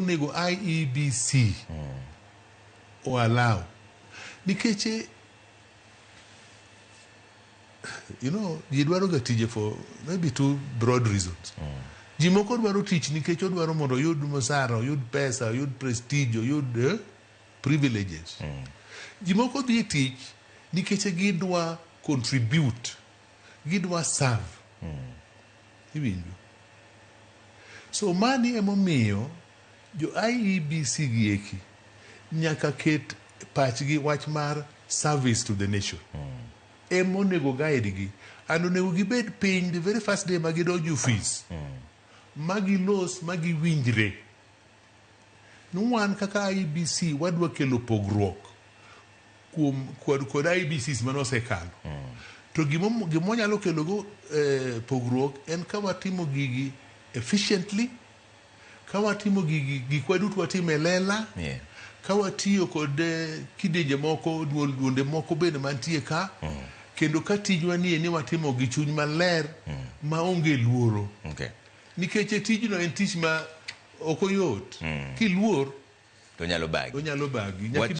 nego IEBC o allow nikech ji dwaro ga tije for maybe two broad reasons. Ji moko dwaro tich nikech odwaro mondo oyud mosara, oyud pesa, oyud prestige, oyud privileges. Ji moko dhi tich nikech gidwa contribute, gidwa serve. Iwinjo? So mani emomiyo jo IEBC gieki nyaka ket pachgi wach mar service to the nation. Emonego guide gi. And onego gibed piny the very first day magidonjo office. Magilos, magiwinjre. Nuwan kaka IEBC wadwa kelo pogruok kod IEBCs manosekalo. To gimo nyalo kelo go pogruok en ka watimo gigi efficiently, ka watimo gigi gikwa duto watimo lela, ka watiyo kod kidenje moko, duonde moko bende mantie ka, kendo ka tijwa ni watimo gi chuny maler maonge luoro. Nikech tijno en tich ma ok oyot. Kiluor to nyalo bagi.